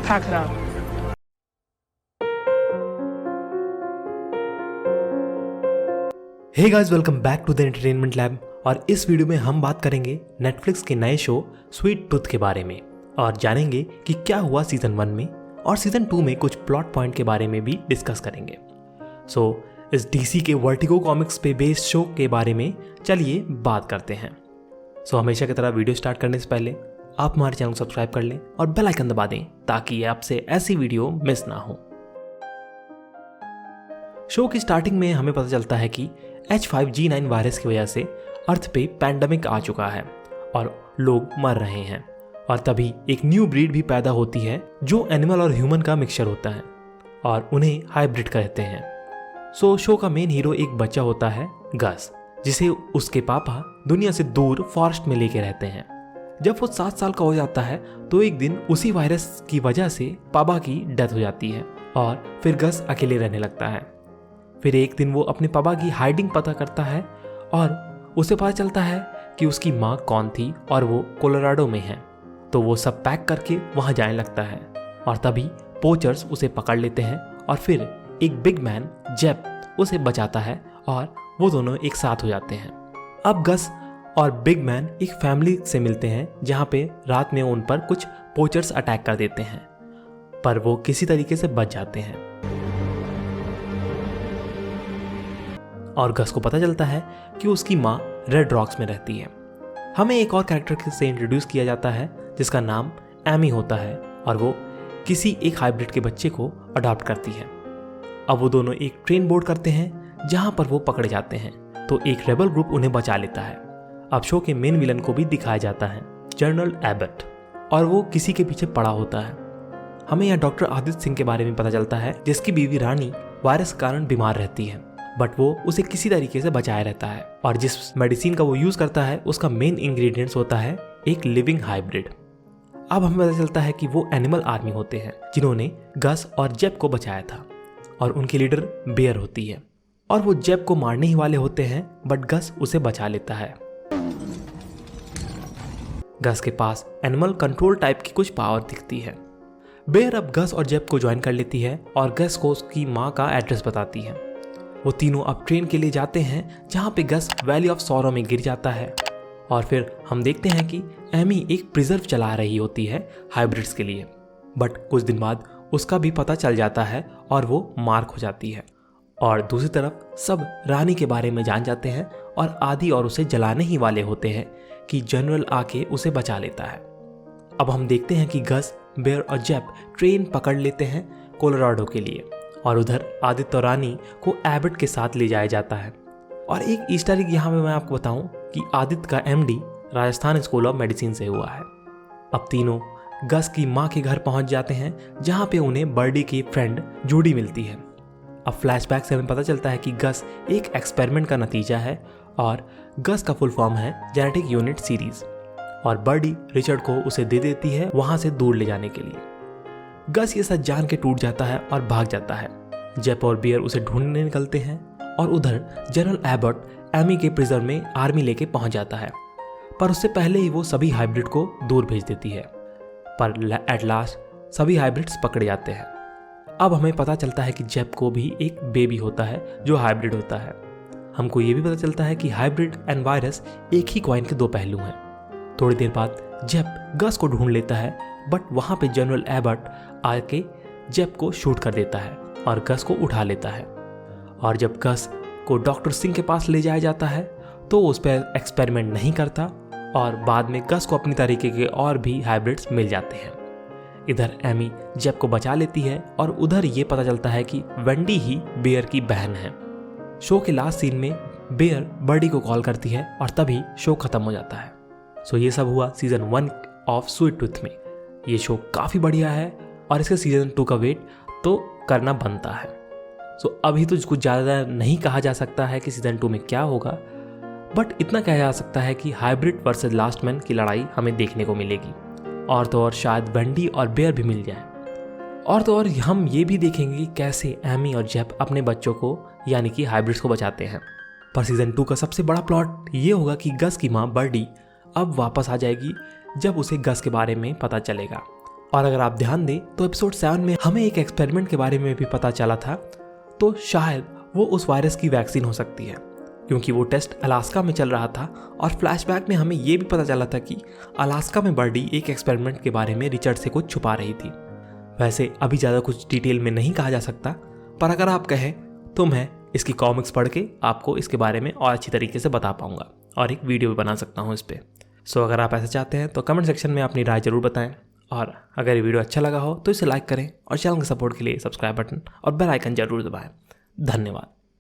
Khakhra. Hey guys, welcome back to the entertainment lab. और इस video में हम बात करेंगे नेटफ्लिक्स के नए शो स्वीट टूथ के बारे में और जानेंगे कि क्या हुआ सीजन 1 में और सीजन 2 में कुछ प्लॉट पॉइंट के बारे में भी डिस्कस करेंगे। इस डीसी के वर्टिगो कॉमिक्स पे बेस्ड शो के बारे में चलिए बात करते हैं। हमेशा की तरह वीडियो स्टार्ट करने से पहले आप हमारे चैनल को सब्सक्राइब कर लें और बेल आइकन दबा दें ताकि आपसे ऐसी वीडियो मिस ना हो। शो की स्टार्टिंग में हमें पता चलता है कि H5G9 वायरस की वजह से अर्थ पे पैंडेमिक आ चुका है और लोग मर रहे हैं, और तभी एक न्यू ब्रीड भी पैदा होती है जो एनिमल और ह्यूमन का मिक्सचर होता है और उन्हें हाइब्रिड कहते हैं। शो का मेन हीरो एक बच्चा होता है गस, जिसे उसके पापा दुनिया से दूर फॉरेस्ट में लेके रहते हैं। जब वो 7 साल का हो जाता है तो एक दिन उसी वायरस की वजह से पापा की डेथ हो जाती है और फिर गस अकेले रहने लगता है। फिर एक दिन वो अपने पापा की हाइडिंग पता करता है और उसे पता चलता है कि उसकी माँ कौन थी और वो कोलोराडो में है। तो वो सब पैक करके वहाँ जाने लगता है और तभी पोचर्स उसे पकड़ लेते हैं और फिर एक बिग मैन जेप उसे बचाता है और वो दोनों एक साथ हो जाते हैं। अब गस और बिग मैन एक फैमिली से मिलते हैं जहाँ पे रात में उन पर कुछ पोचर्स अटैक कर देते हैं, पर वो किसी तरीके से बच जाते हैं। और गस को पता चलता है कि उसकी माँ रेड रॉक्स में रहती है। हमें एक और कैरेक्टर से इंट्रोड्यूस किया जाता है जिसका नाम एमी होता है और वो किसी एक हाइब्रिड के बच्चे को अडॉप्ट करती है। अब वो दोनों एक ट्रेन बोर्ड करते हैं जहां पर वो पकड़े जाते हैं, तो एक रेबल ग्रुप उन्हें बचा लेता है। अब शो के मेन विलन को भी दिखाया जाता है, जनरल एबट, और वो किसी के पीछे पड़ा होता है। हमें यहाँ डॉक्टर आदित्य सिंह के बारे में पता चलता है जिसकी बीवी रानी वायरस के कारण बीमार रहती है, बट वो उसे किसी तरीके से बचाया रहता है। और जिस मेडिसिन का वो यूज करता है उसका मेन इंग्रेडिएंट्स होता है एक लिविंग हाइब्रिड। अब हमें पता चलता है कि वो एनिमल आर्मी होते हैं जिन्होंने गस और जेप को बचाया था, और उनकी लीडर बेयर होती है और वो जेप को मारने ही वाले होते हैं, बट गस उसे बचा लेता है। गस के पास एनिमल कंट्रोल टाइप की कुछ पावर दिखती है। बेयर अब गस और जेप को ज्वाइन कर लेती है और गस को उसकी माँ का एड्रेस बताती है। वो तीनों अब ट्रेन के लिए जाते हैं जहाँ पे गस वैली ऑफ सॉरो में गिर जाता है, और फिर हम देखते हैं कि एमी एक प्रिजर्व चला रही होती है हाइब्रिड्स के लिए, बट कुछ दिन बाद उसका भी पता चल जाता है और वो मार्क हो जाती है। और दूसरी तरफ सब रानी के बारे में जान जाते हैं और आदि और उसे जलाने ही वाले होते हैं कि जनरल आके उसे बचा लेता है। अब हम देखते हैं कि गस, बेयर और जेप ट्रेन पकड़ लेते हैं कोलोराडो के लिए, और उधर आदित्य और रानी को एबट के साथ ले जाया जाता है। और एक ईस्टर एग यहाँ पे मैं आपको बताऊं कि आदित्य का MD Rajasthan school of medicine से हुआ है। अब तीनों गस की माँ के घर पहुंच जाते हैं जहाँ पे उन्हें बर्डी की फ्रेंड जूडी मिलती है। अब फ्लैशबैक से हमें पता चलता है कि गस एक एक्सपेरिमेंट का नतीजा है और गस का फुल फॉर्म है जेनेटिक यूनिट सीरीज, और बर्डी रिचर्ड को उसे दे देती है वहां से दूर ले जाने के लिए। गस ये सच जान के टूट जाता है और भाग जाता है। जेप और बियर उसे ढूंढने निकलते हैं और उधर जनरल एबट एमी के प्रिजर्व में आर्मी लेके पहुंच जाता है, पर उससे पहले ही वो सभी हाइब्रिड को दूर भेज देती है। पर एट लास्ट सभी हाइब्रिड्स पकड़े जाते हैं। अब हमें पता चलता है कि जेप को भी एक बेबी होता है जो हाइब्रिड होता है। हमको ये भी पता चलता है कि हाइब्रिड एंड वायरस एक ही कॉइन के दो पहलू हैं। थोड़ी देर बाद जेप गस को ढूंढ लेता है, बट वहां पे जनरल एबट आके जेप को शूट कर देता है और गस को उठा लेता है। और जब गस को डॉक्टर सिंह के पास ले जाया जाता है तो उस पर एक्सपेरिमेंट नहीं करता, और बाद में गस को अपनी तरीके के और भी हाइब्रिड्स मिल जाते हैं। इधर एमी जेप को बचा लेती है और उधर ये पता चलता है कि वेंडी ही बेयर की बहन है। शो के लास्ट सीन में बेयर बर्डी को कॉल करती है और तभी शो खत्म हो जाता है। ये सब हुआ सीजन 1 ऑफ स्वीट टूथ में। ये शो काफ़ी बढ़िया है और इसके सीजन 2 का वेट तो करना बनता है। अभी तो कुछ ज़्यादा नहीं कहा जा सकता है कि सीजन 2 में क्या होगा, बट इतना कहा जा सकता है कि हाइब्रिड वर्सेस लास्ट मैन की लड़ाई हमें देखने को मिलेगी, और तो और शायद वेंडी और बेयर भी मिल जाए। और तो और हम ये भी देखेंगे कि कैसे एमी और जेप अपने बच्चों को यानी कि हाइब्रिड्स को बचाते हैं। पर सीजन 2 का सबसे बड़ा प्लॉट ये होगा कि गस की माँ बर्डी अब वापस आ जाएगी जब उसे गस के बारे में पता चलेगा, और अगर आप ध्यान दें तो एपिसोड 7 में हमें एक एक्सपेरिमेंट के बारे में भी पता चला था, तो शायद वो उस वायरस की वैक्सीन हो सकती है, क्योंकि वो टेस्ट अलास्का में चल रहा था और फ्लैशबैक में हमें ये भी पता चला था कि अलास्का में बर्डी एक एक्सपेरिमेंट के बारे में रिचर्ड से कुछ छुपा रही थी। वैसे अभी ज़्यादा कुछ डिटेल में नहीं कहा जा सकता, पर अगर आप कहें तो मैं इसकी कॉमिक्स पढ़ के आपको इसके बारे में और अच्छी तरीके से बता पाऊंगा और एक वीडियो भी बना सकता हूँ इस पर। सो अगर आप ऐसा चाहते हैं तो कमेंट सेक्शन में अपनी राय जरूर बताएं, और अगर ये वीडियो अच्छा लगा हो तो इसे लाइक करें और चैनल के सपोर्ट के लिए सब्सक्राइब बटन और बेल आइकन जरूर दबाएं। धन्यवाद।